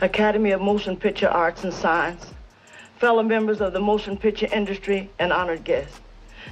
Academy of Motion Picture Arts and Science, fellow members of the motion picture industry, and honored guests.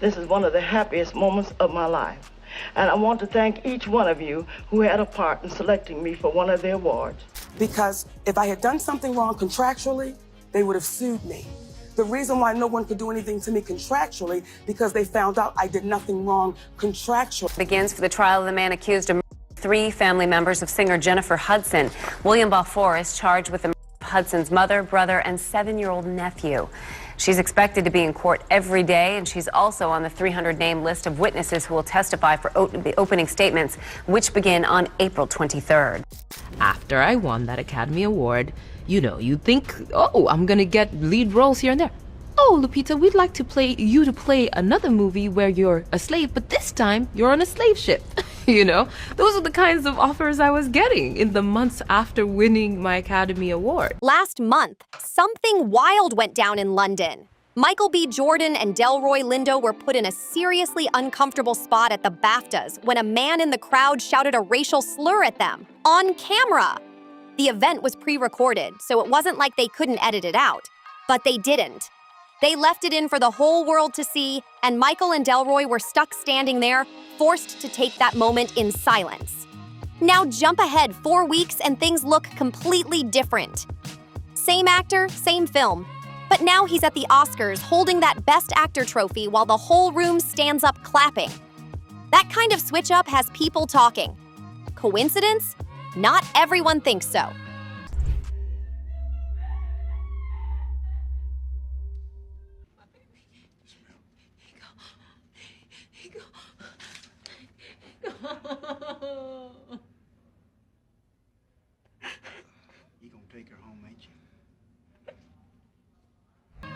This is one of the happiest moments of my life. And I want to thank each one of you who had a part in selecting me for one of the awards. Because if I had done something wrong contractually, they would have sued me. The reason why no one could do anything to me contractually, because they found out I did nothing wrong contractually. Begins for the trial of the man accused of 3 family members of singer Jennifer Hudson. William Balfour is charged with the murder of Hudson's mother, brother, and 7-year-old nephew. She's expected to be in court every day, and she's also on the 300-name list of witnesses who will testify for the opening statements, which begin on April 23rd. After I won that Academy Award, you think, oh, I'm gonna get lead roles here and there. Oh, Lupita, we'd like to play another movie where you're a slave, but this time you're on a slave ship. Those are the kinds of offers I was getting in the months after winning my Academy Award. Last month, something wild went down in London. Michael B. Jordan and Delroy Lindo were put in a seriously uncomfortable spot at the BAFTAs when a man in the crowd shouted a racial slur at them, on camera. The event was pre-recorded, so it wasn't like they couldn't edit it out. But they didn't. They left it in for the whole world to see, and Michael and Delroy were stuck standing there, forced to take that moment in silence. Now jump ahead 4 weeks and things look completely different. Same actor, same film. But now he's at the Oscars holding that Best Actor trophy while the whole room stands up clapping. That kind of switch up has people talking. Coincidence? Not everyone thinks so.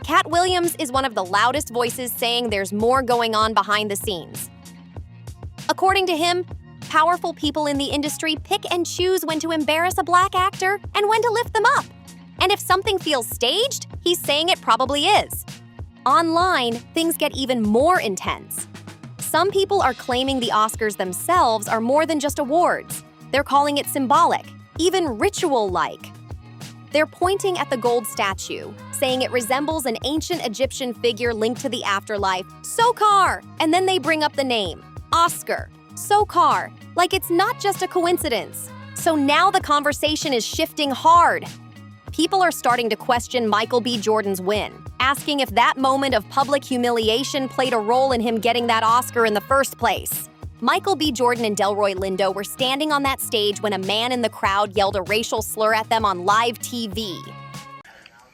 Katt Williams is one of the loudest voices saying there's more going on behind the scenes. According to him, powerful people in the industry pick and choose when to embarrass a black actor and when to lift them up. And if something feels staged, he's saying it probably is. Online, things get even more intense. Some people are claiming the Oscars themselves are more than just awards. They're calling it symbolic, even ritual-like. They're pointing at the gold statue, saying it resembles an ancient Egyptian figure linked to the afterlife, Sokar, and then they bring up the name, Oscar, Sokar, like it's not just a coincidence. So now the conversation is shifting hard. People are starting to question Michael B. Jordan's win, asking if that moment of public humiliation played a role in him getting that Oscar in the first place. Michael B. Jordan and Delroy Lindo were standing on that stage when a man in the crowd yelled a racial slur at them on live TV.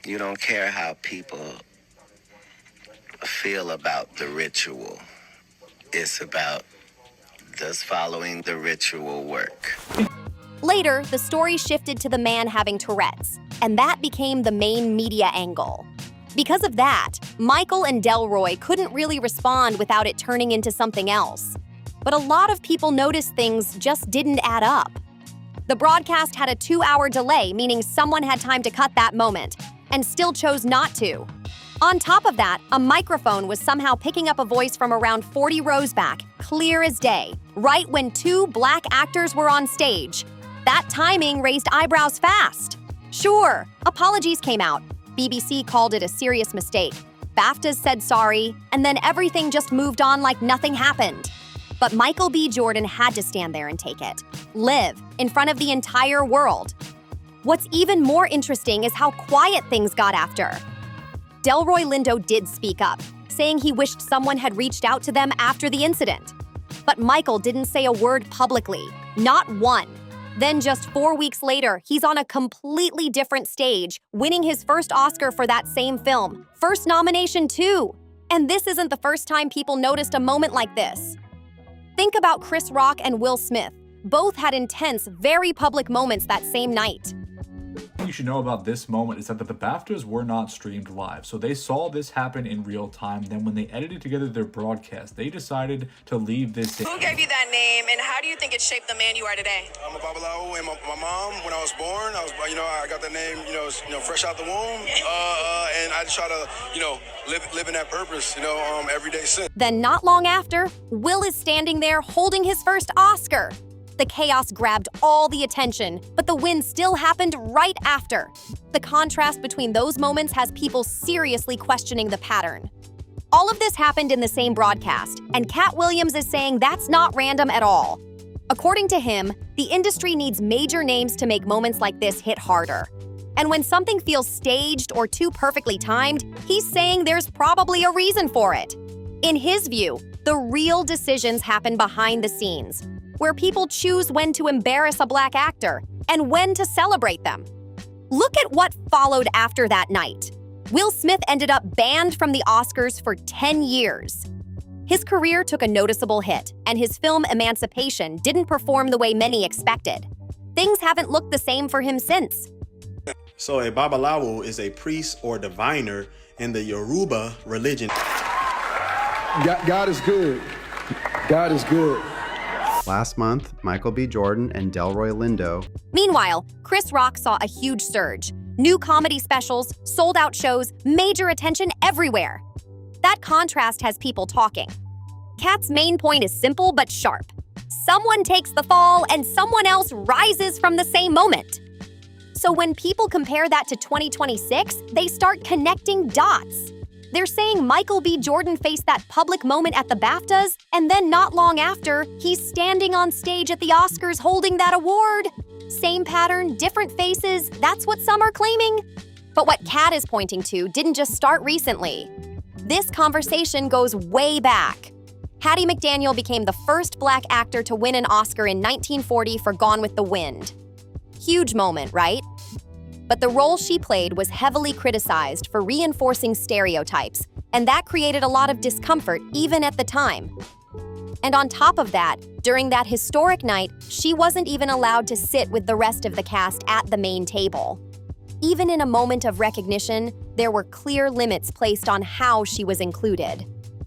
You don't care how people feel about the ritual. It's about does following the ritual work. Later, the story shifted to the man having Tourette's, and that became the main media angle. Because of that, Michael and Delroy couldn't really respond without it turning into something else. But a lot of people noticed things just didn't add up. The broadcast had a 2-hour delay, meaning someone had time to cut that moment, and still chose not to. On top of that, a microphone was somehow picking up a voice from around 40 rows back, clear as day, right when 2 black actors were on stage. That timing raised eyebrows fast. Sure, apologies came out. BBC called it a serious mistake. BAFTAs said sorry, and then everything just moved on like nothing happened. But Michael B. Jordan had to stand there and take it. Live in front of the entire world. What's even more interesting is how quiet things got after. Delroy Lindo did speak up, saying he wished someone had reached out to them after the incident. But Michael didn't say a word publicly, not one. Then just 4 weeks later, he's on a completely different stage, winning his first Oscar for that same film. First nomination too. And this isn't the first time people noticed a moment like this. Think about Chris Rock and Will Smith. Both had intense, very public moments that same night. What you should know about this moment is that the BAFTAs were not streamed live, so they saw this happen in real time. Then when they edited together their broadcast, they decided to leave this in. Who gave you that name, and how do you think it shaped the man you are today? I'm a Babalawo, and my mom, when I was born, I got the name, fresh out the womb, and I just try to, live in that purpose, every day since. Then not long after, Will is standing there holding his first Oscar. The chaos grabbed all the attention, but the win still happened right after. The contrast between those moments has people seriously questioning the pattern. All of this happened in the same broadcast, and Katt Williams is saying that's not random at all. According to him, the industry needs major names to make moments like this hit harder. And when something feels staged or too perfectly timed, he's saying there's probably a reason for it. In his view, the real decisions happen behind the scenes, where people choose when to embarrass a Black actor and when to celebrate them. Look at what followed after that night. Will Smith ended up banned from the Oscars for 10 years. His career took a noticeable hit, and his film Emancipation didn't perform the way many expected. Things haven't looked the same for him since. So a Babalawo is a priest or diviner in the Yoruba religion. God is good. God is good. Last month, Michael B. Jordan and Delroy Lindo. Meanwhile, Chris Rock saw a huge surge. New comedy specials, sold-out shows, major attention everywhere. That contrast has people talking. Katt's main point is simple but sharp. Someone takes the fall and someone else rises from the same moment. So when people compare that to 2026, they start connecting dots. They're saying Michael B. Jordan faced that public moment at the BAFTAs, and then not long after, he's standing on stage at the Oscars holding that award. Same pattern, different faces, that's what some are claiming. But what Katt is pointing to didn't just start recently. This conversation goes way back. Hattie McDaniel became the first Black actor to win an Oscar in 1940 for Gone with the Wind. Huge moment, right? But the role she played was heavily criticized for reinforcing stereotypes, and that created a lot of discomfort even at the time. And on top of that, during that historic night, she wasn't even allowed to sit with the rest of the cast at the main table. Even in a moment of recognition, there were clear limits placed on how she was included.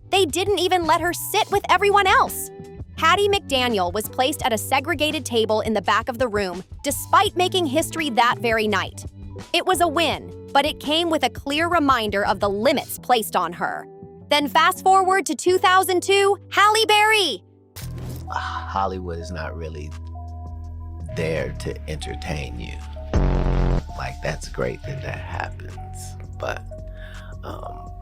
They didn't even let her sit with everyone else. Hattie McDaniel was placed at a segregated table in the back of the room, despite making history that very night. It was a win, but it came with a clear reminder of the limits placed on her. Then fast forward to 2002, Halle Berry. Hollywood is not really there to entertain you. Like, that's great that happens, but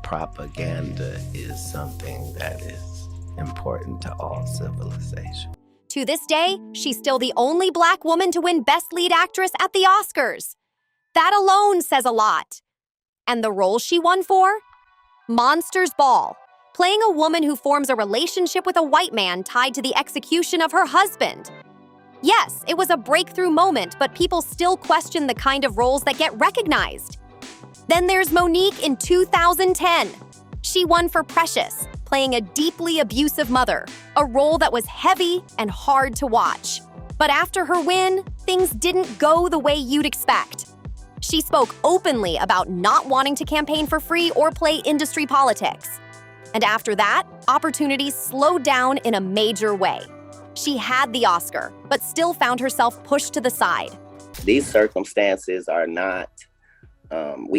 propaganda is something that is important to all civilization. To this day, she's still the only Black woman to win Best Lead Actress at the Oscars. That alone says a lot. And the role she won for? Monsters Ball, playing a woman who forms a relationship with a white man tied to the execution of her husband. Yes, it was a breakthrough moment, but people still question the kind of roles that get recognized. Then there's MoNique in 2010. She won for Precious, playing a deeply abusive mother, a role that was heavy and hard to watch. But after her win, things didn't go the way you'd expect. She spoke openly about not wanting to campaign for free or play industry politics. And after that, opportunities slowed down in a major way. She had the Oscar, but still found herself pushed to the side. These circumstances are not,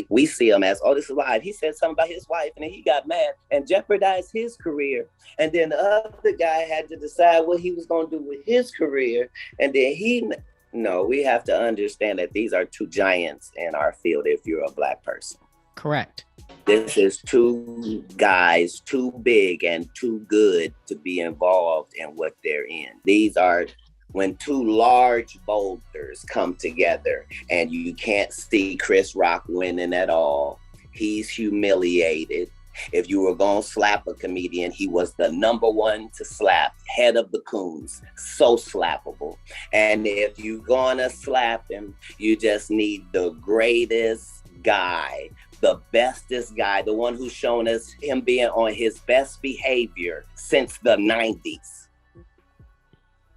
we see them as, oh, this is live. He said something about his wife and then he got mad and jeopardized his career. And then the other guy had to decide what he was going to do with his career. And then no, we have to understand that these are two giants in our field if you're a Black person. Correct. This is two guys too big and too good to be involved in what they're in. These are when two large boulders come together and you can't see Chris Rock winning at all. He's humiliated. If you were going to slap a comedian, he was the number one to slap, head of the coons, so slappable. And if you're going to slap him, you just need the greatest guy, the bestest guy, the one who's shown us him being on his best behavior since the 90s.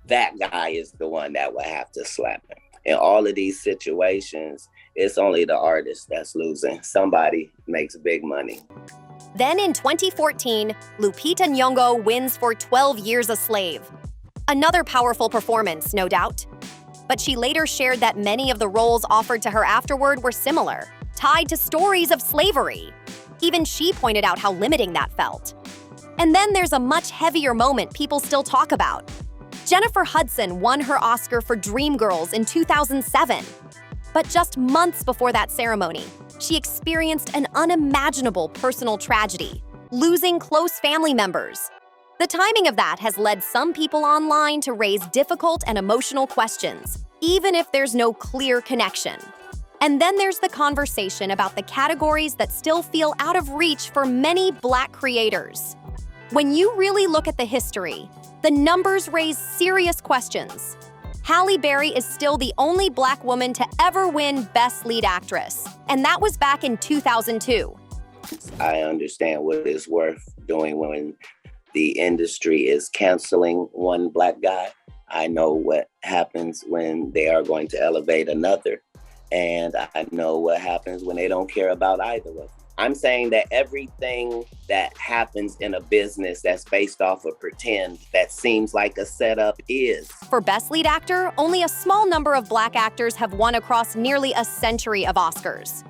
That guy is the one that will have to slap him. In all of these situations, it's only the artist that's losing. Somebody makes big money. Then in 2014, Lupita Nyong'o wins for 12 Years a Slave. Another powerful performance, no doubt. But she later shared that many of the roles offered to her afterward were similar, tied to stories of slavery. Even she pointed out how limiting that felt. And then there's a much heavier moment people still talk about. Jennifer Hudson won her Oscar for Dreamgirls in 2007. But just months before that ceremony, she experienced an unimaginable personal tragedy, losing close family members. The timing of that has led some people online to raise difficult and emotional questions, even if there's no clear connection. And then there's the conversation about the categories that still feel out of reach for many Black creators. When you really look at the history, the numbers raise serious questions. Halle Berry is still the only Black woman to ever win Best Lead Actress, and that was back in 2002. I understand what it's worth doing when the industry is canceling one Black guy. I know what happens when they are going to elevate another, and I know what happens when they don't care about either of them. I'm saying that everything that happens in a business that's based off of pretend that seems like a setup is. For Best Lead Actor, only a small number of Black actors have won across nearly a century of Oscars.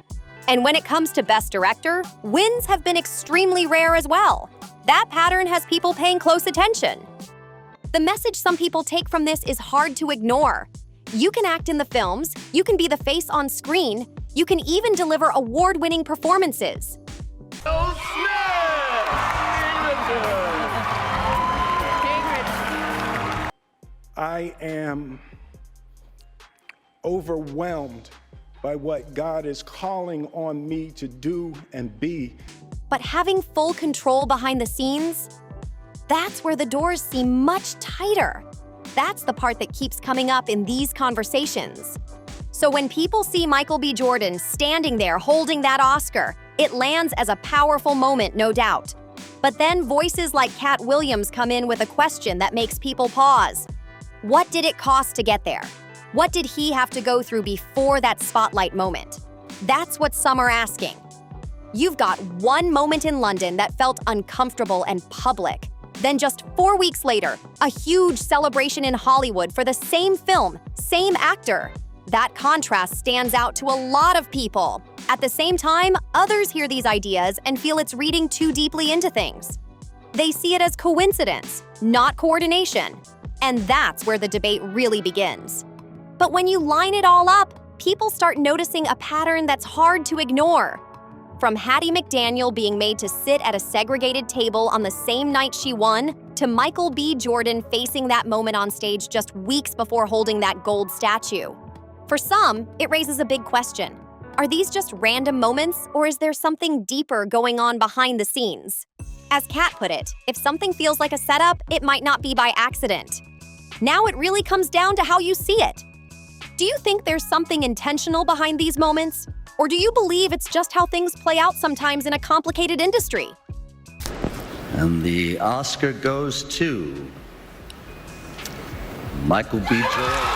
And when it comes to Best Director, wins have been extremely rare as well. That pattern has people paying close attention. The message some people take from this is hard to ignore. You can act in the films, you can be the face on screen, you can even deliver award-winning performances. I am overwhelmed by what God is calling on me to do and be. But having full control behind the scenes, that's where the doors seem much tighter. That's the part that keeps coming up in these conversations. So when people see Michael B. Jordan standing there holding that Oscar, it lands as a powerful moment, no doubt. But then voices like Katt Williams come in with a question that makes people pause. What did it cost to get there? What did he have to go through before that spotlight moment? That's what some are asking. You've got one moment in London that felt uncomfortable and public. Then just 4 weeks later, a huge celebration in Hollywood for the same film, same actor. That contrast stands out to a lot of people. At the same time, others hear these ideas and feel it's reading too deeply into things. They see it as coincidence, not coordination. And that's where the debate really begins. But when you line it all up, people start noticing a pattern that's hard to ignore. From Hattie McDaniel being made to sit at a segregated table on the same night she won, to Michael B. Jordan facing that moment on stage just weeks before holding that gold statue. For some, it raises a big question. Are these just random moments, or is there something deeper going on behind the scenes? As Katt put it, if something feels like a setup, it might not be by accident. Now it really comes down to how you see it. Do you think there's something intentional behind these moments? Or do you believe it's just how things play out sometimes in a complicated industry? And the Oscar goes to Michael B. Jordan.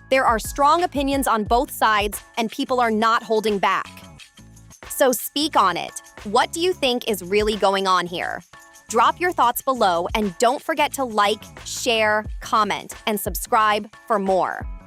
There are strong opinions on both sides, and people are not holding back. So speak on it. What do you think is really going on here? Drop your thoughts below, and don't forget to like, share, comment, and subscribe for more.